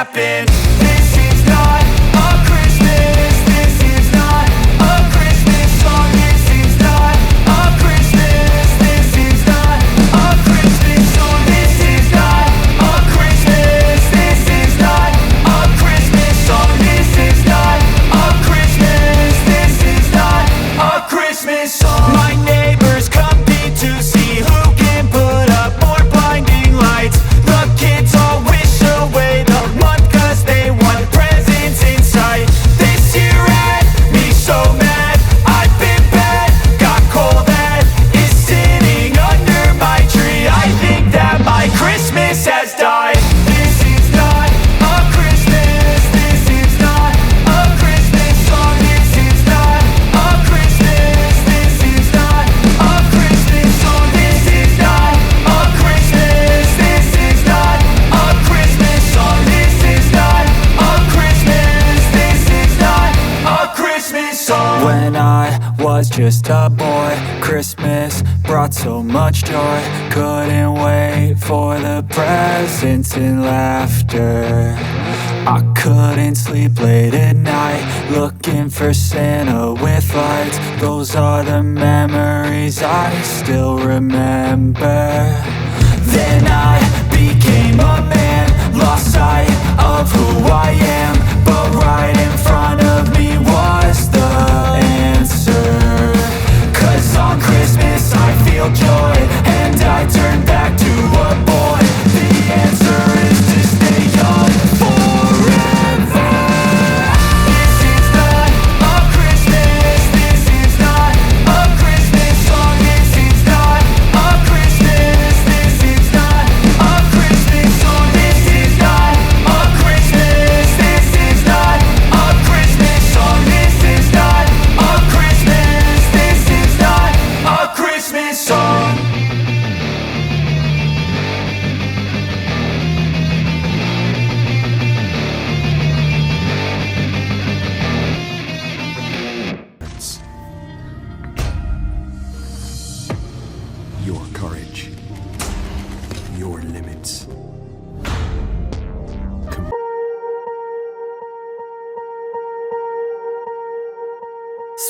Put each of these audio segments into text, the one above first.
happen. This is not a Christmas. This is not a Christmas song. This is not a Christmas. This is not a Christmas song. This is not a Christmas. This is not a Christmas song. This is not a Christmas. This is not a Christmas song. My neighbors compete to see who can put up more blinding lights. The kids all wish away the month 'cause they want presents in sight. This year had me so mad. I've been bad, got coal that is sitting under my tree. I think that my Christmas has died. This is not a Christmas. This is not a Christmas song. This is not a Christmas. This is not a Christmas song. This is not a Christmas. This is not a Christmas song. This is not a Christmas. This is not a Christmas song. When I was just a boy, Christmas brought so much joy. Couldn't wait for the presents and laughter. I couldn't sleep late at night, looking for Santa with lights. Those are the memories I still remember. Then I became a man, lost sight of who I am. But right in front of me was the answer. 'Cause on Christmas I feel joy, and I turn back to a boy. The answer is to stay young forever. This is not a Christmas. This is not a Christmas song. This is not a Christmas. This is not a Christmas song. This is not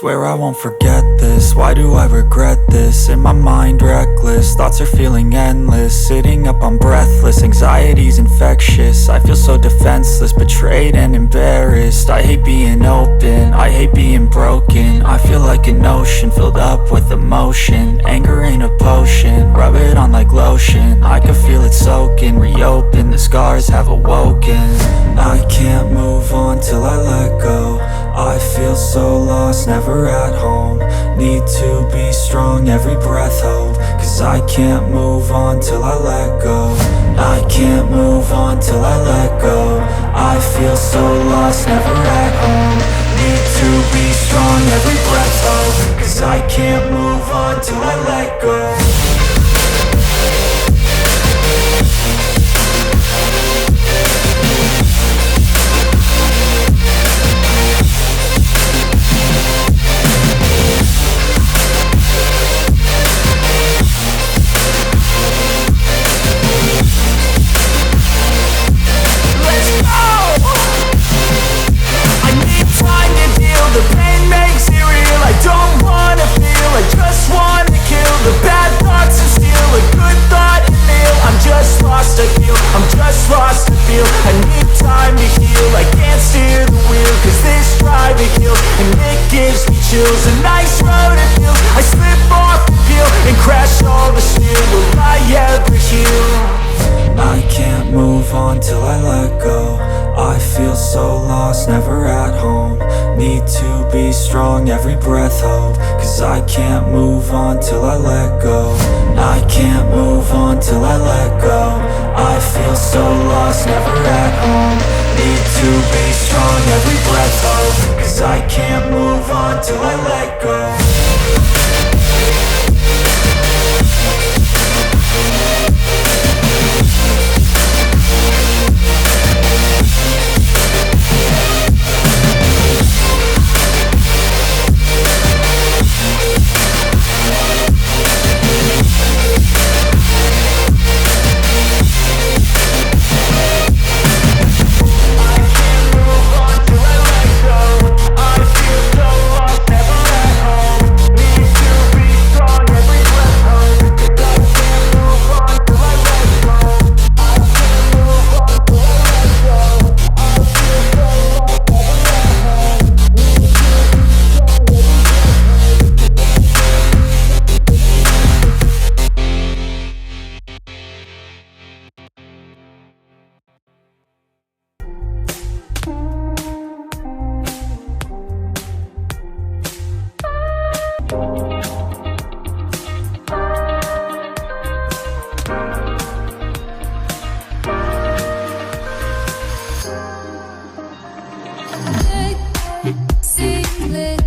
Swear I won't forget this, why do I regret this? In my mind reckless, thoughts are feeling endless. Sitting up I'm breathless, anxiety's infectious. I feel so defenseless, betrayed and embarrassed. I hate being open, I hate being broken. I feel like an ocean filled up with emotion. Anger ain't a potion, rub it on like lotion. I can feel it soaking, reopen, the scars have awoken. I can't move on till I let go. I feel so lost, never at home. Need to be strong, every breath hope. Cause I can't move on till I let go. I can't move on till I let go. I feel so lost, never at home. Need to be strong, every breath hope. Cause I can't move on till I let go. The pain makes it real, I don't wanna feel, I just wanna kill the bad thoughts and steal a good thought and feel. I'm just lost, I feel, I'm just lost, I feel. I need time to heal, I can't steer the wheel. Cause this drive it kills, and it gives me chills. A nice road it feels, I slip off the peel and crash all the steel. Will I ever heal? I can't move on till I let go. I feel so lost, never at home. Need to be strong, every breath hope. Cause I can't move on till I let go. I can't move on till I let go. I feel so lost, never at home. Need to be strong, every breath hope. Cause I can't move on till I let go. Secret,